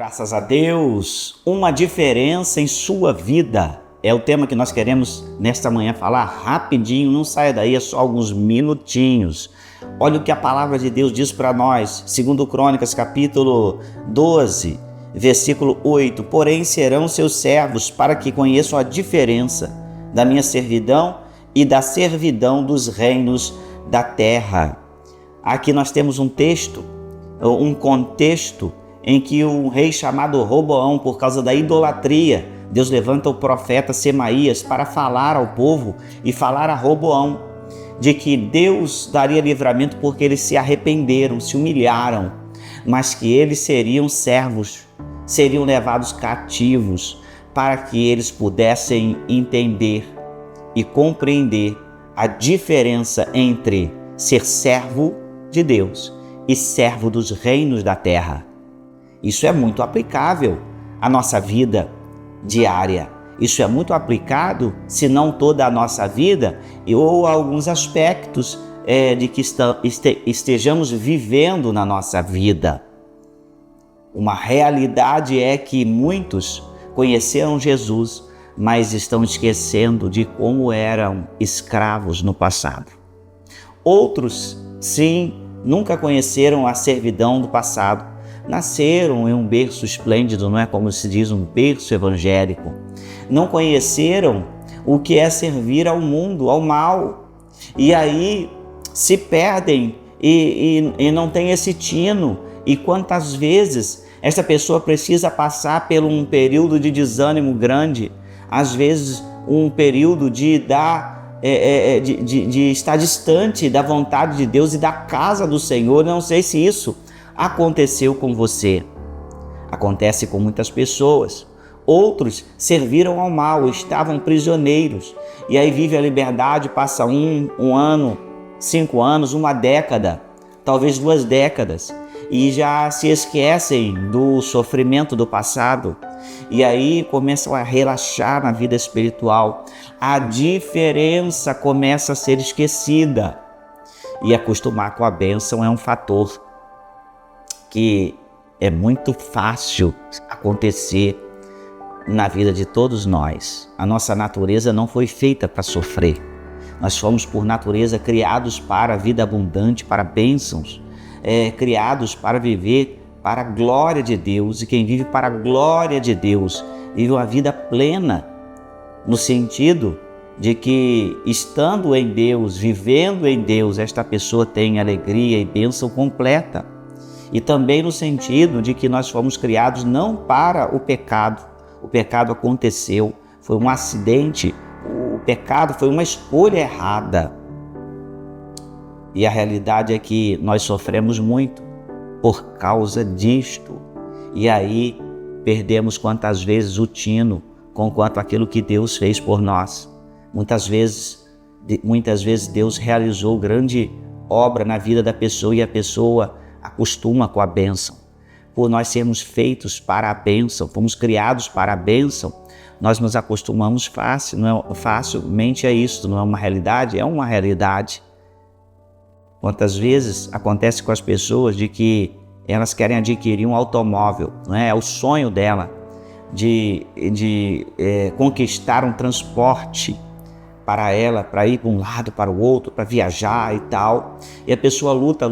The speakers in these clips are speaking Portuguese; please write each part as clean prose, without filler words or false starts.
Graças a Deus, uma diferença em sua vida é o tema que nós queremos nesta manhã falar rapidinho, não saia daí, é só alguns minutinhos. Olha o que a palavra de Deus diz para nós, segundo Crônicas, capítulo 12, versículo 8. Porém serão seus servos para que conheçam a diferença da minha servidão e da servidão dos reinos da terra. Aqui nós temos um texto, um contexto em que um rei chamado Roboão, por causa da idolatria, Deus levanta o profeta Semaías para falar ao povo e falar a Roboão de que Deus daria livramento porque eles se arrependeram, se humilharam, mas que eles seriam servos, seriam levados cativos para que eles pudessem entender e compreender a diferença entre ser servo de Deus e servo dos reinos da terra. Isso é muito aplicável à nossa vida diária. Isso é muito aplicado, se não toda a nossa vida, ou a alguns aspectos de que estejamos vivendo na nossa vida. Uma realidade é que muitos conheceram Jesus, mas estão esquecendo de como eram escravos no passado. Outros, sim, nunca conheceram a servidão do passado. Nasceram em um berço esplêndido, não é como se diz, um berço evangélico. Não conheceram o que é servir ao mundo, ao mal. E aí se perdem e não tem esse tino. E quantas vezes essa pessoa precisa passar por um período de desânimo grande, às vezes um período de estar distante da vontade de Deus e da casa do Senhor. Não sei se isso aconteceu com você. Acontece com muitas pessoas. Outros serviram ao mal, estavam prisioneiros. E aí vive a liberdade, passa um ano, 5 anos, uma década, talvez 2 décadas. E já se esquecem do sofrimento do passado. E aí começam a relaxar na vida espiritual. A diferença começa a ser esquecida. E acostumar com a bênção é um fator que é muito fácil acontecer na vida de todos nós. A nossa natureza não foi feita para sofrer. Nós fomos, por natureza, criados para a vida abundante, para bênçãos, criados para viver para a glória de Deus. E quem vive para a glória de Deus vive uma vida plena, no sentido de que, estando em Deus, vivendo em Deus, esta pessoa tem alegria e bênção completa. E também no sentido de que nós fomos criados não para o pecado. O pecado aconteceu, foi um acidente, o pecado foi uma escolha errada. E a realidade é que nós sofremos muito por causa disto. E aí perdemos quantas vezes o tino com quanto aquilo que Deus fez por nós. Muitas vezes Deus realizou grande obra na vida da pessoa e a pessoa acostuma com a bênção. Por nós sermos feitos para a bênção, fomos criados para a bênção, nós nos acostumamos facilmente a isso. Não é uma realidade? É uma realidade. Quantas vezes acontece com as pessoas de que elas querem adquirir um automóvel, não é? É o sonho dela de conquistar um transporte para ela, para ir para um lado, para o outro, para viajar e tal. E a pessoa luta.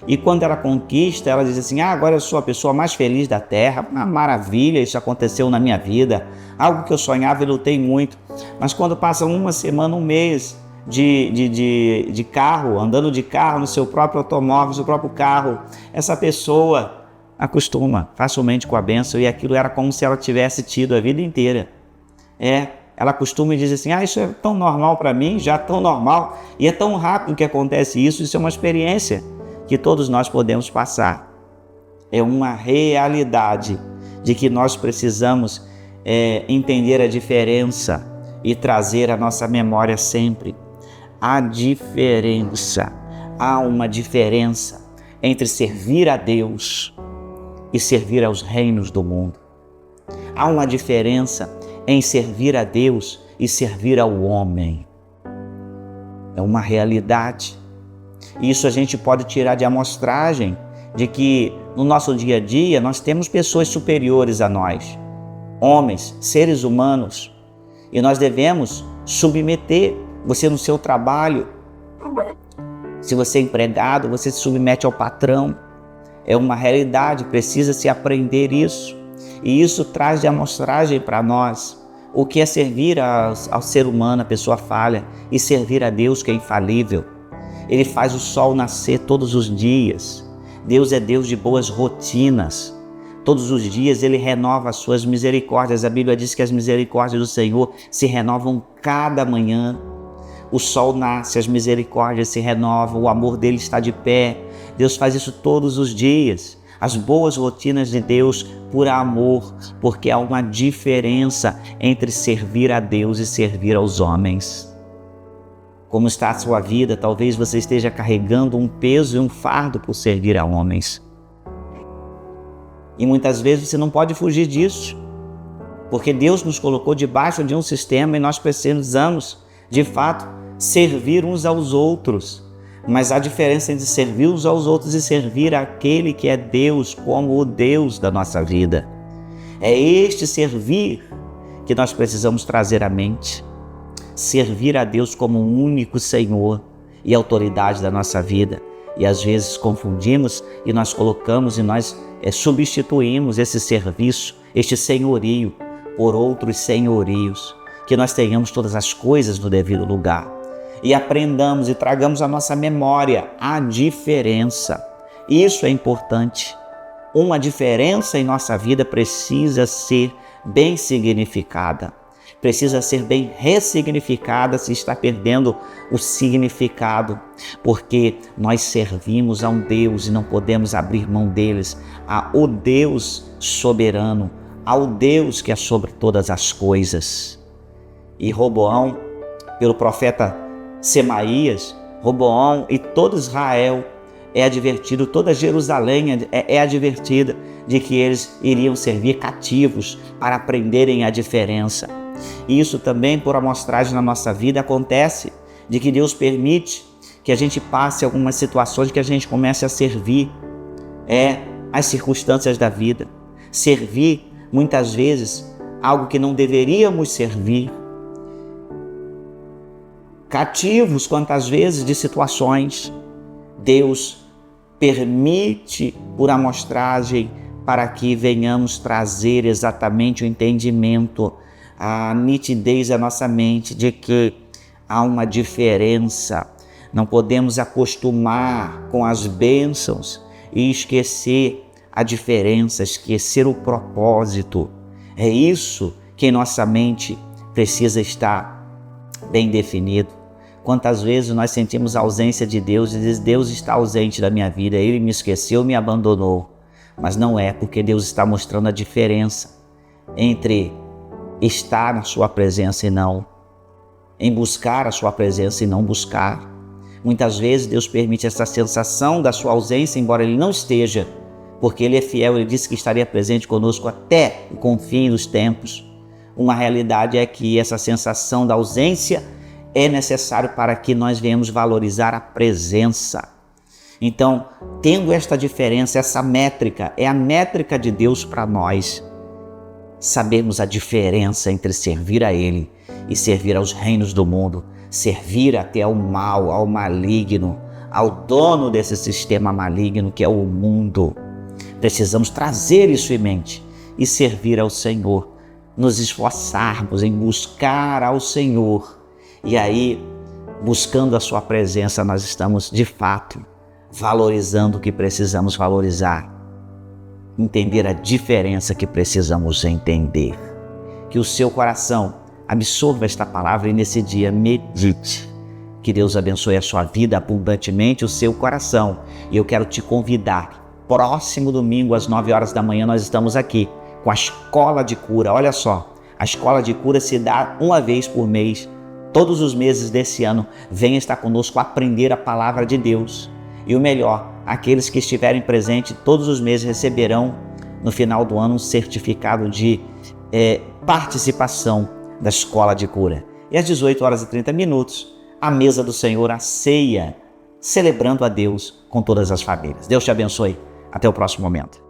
E quando ela conquista, ela diz assim: agora eu sou a pessoa mais feliz da terra, uma maravilha, isso aconteceu na minha vida, algo que eu sonhava e lutei muito. Mas quando passa uma semana, um mês de carro, andando de carro no seu próprio automóvel, no seu próprio carro, essa pessoa acostuma facilmente com a bênção e aquilo era como se ela tivesse tido a vida inteira. Ela costuma e diz assim: isso é tão normal para mim, já tão normal, e é tão rápido que acontece isso é uma experiência que todos nós podemos passar. É uma realidade de que nós precisamos entender a diferença e trazer à nossa memória sempre a diferença. Há uma diferença entre servir a Deus e servir aos reinos do mundo. Há uma diferença em servir a Deus e servir ao homem. É uma realidade. Isso a gente pode tirar de amostragem de que no nosso dia a dia nós temos pessoas superiores a nós, homens, seres humanos, e nós devemos submeter. Você no seu trabalho, se você é empregado, você se submete ao patrão. É uma realidade, precisa se aprender isso. E isso traz de amostragem para nós o que é servir ao ser humano, a pessoa falha, e servir a Deus que é infalível. Ele faz o sol nascer todos os dias. Deus é Deus de boas rotinas. Todos os dias Ele renova as suas misericórdias. A Bíblia diz que as misericórdias do Senhor se renovam cada manhã. O sol nasce, as misericórdias se renovam, o amor dele está de pé. Deus faz isso todos os dias. As boas rotinas de Deus por amor, porque há uma diferença entre servir a Deus e servir aos homens. Como está a sua vida? Talvez você esteja carregando um peso e um fardo por servir a homens. E muitas vezes você não pode fugir disso, porque Deus nos colocou debaixo de um sistema e nós precisamos, de fato, servir uns aos outros. Mas há diferença entre servir uns aos outros e servir aquele que é Deus como o Deus da nossa vida. É este servir que nós precisamos trazer à mente. Servir a Deus como o único Senhor e autoridade da nossa vida. E às vezes confundimos e nós colocamos e nós substituímos esse serviço, este senhorio, por outros senhorios. Que nós tenhamos todas as coisas no devido lugar. E aprendamos e tragamos à nossa memória a diferença. Isso é importante. Uma diferença em nossa vida precisa ser bem significada. Precisa ser bem ressignificada se está perdendo o significado. Porque nós servimos a um Deus e não podemos abrir mão deles. O Deus soberano, ao Deus que é sobre todas as coisas. E Roboão, pelo profeta Semaías, Roboão e todo Israel é advertido, toda Jerusalém é advertida de que eles iriam servir cativos para aprenderem a diferença. E isso também, por amostragem na nossa vida, acontece de que Deus permite que a gente passe algumas situações que a gente comece a servir as circunstâncias da vida. Servir, muitas vezes, algo que não deveríamos servir. Cativos quantas vezes de situações, Deus permite por amostragem para que venhamos trazer exatamente o entendimento, a nitidez da nossa mente de que há uma diferença. Não podemos acostumar com as bênçãos e esquecer a diferença, esquecer o propósito. É isso que em nossa mente precisa estar bem definido. Quantas vezes nós sentimos a ausência de Deus e diz, Deus está ausente da minha vida, Ele me esqueceu, me abandonou. Mas não é, porque Deus está mostrando a diferença entre estar na sua presença e não, em buscar a sua presença e não buscar. Muitas vezes Deus permite essa sensação da sua ausência, embora Ele não esteja, porque Ele é fiel, Ele disse que estaria presente conosco até o fim dos tempos. Uma realidade é que essa sensação da ausência é necessário para que nós venhamos valorizar a presença. Então, tendo esta diferença, essa métrica, é a métrica de Deus para nós. Sabemos a diferença entre servir a Ele e servir aos reinos do mundo, servir até ao mal, ao maligno, ao dono desse sistema maligno que é o mundo. Precisamos trazer isso em mente e servir ao Senhor, nos esforçarmos em buscar ao Senhor. E aí, buscando a sua presença, nós estamos, de fato, valorizando o que precisamos valorizar. Entender a diferença que precisamos entender. Que o seu coração absorva esta palavra e nesse dia medite. Que Deus abençoe a sua vida abundantemente, o seu coração. E eu quero te convidar. Próximo domingo, às 9 horas da manhã, nós estamos aqui com a Escola de Cura. Olha só, a Escola de Cura se dá uma vez por mês. Todos os meses desse ano, venha estar conosco aprender a palavra de Deus. E o melhor, aqueles que estiverem presentes todos os meses receberão no final do ano um certificado de participação da Escola de Cura. E às 18 horas e 30 minutos, a mesa do Senhor, a ceia, celebrando a Deus com todas as famílias. Deus te abençoe. Até o próximo momento.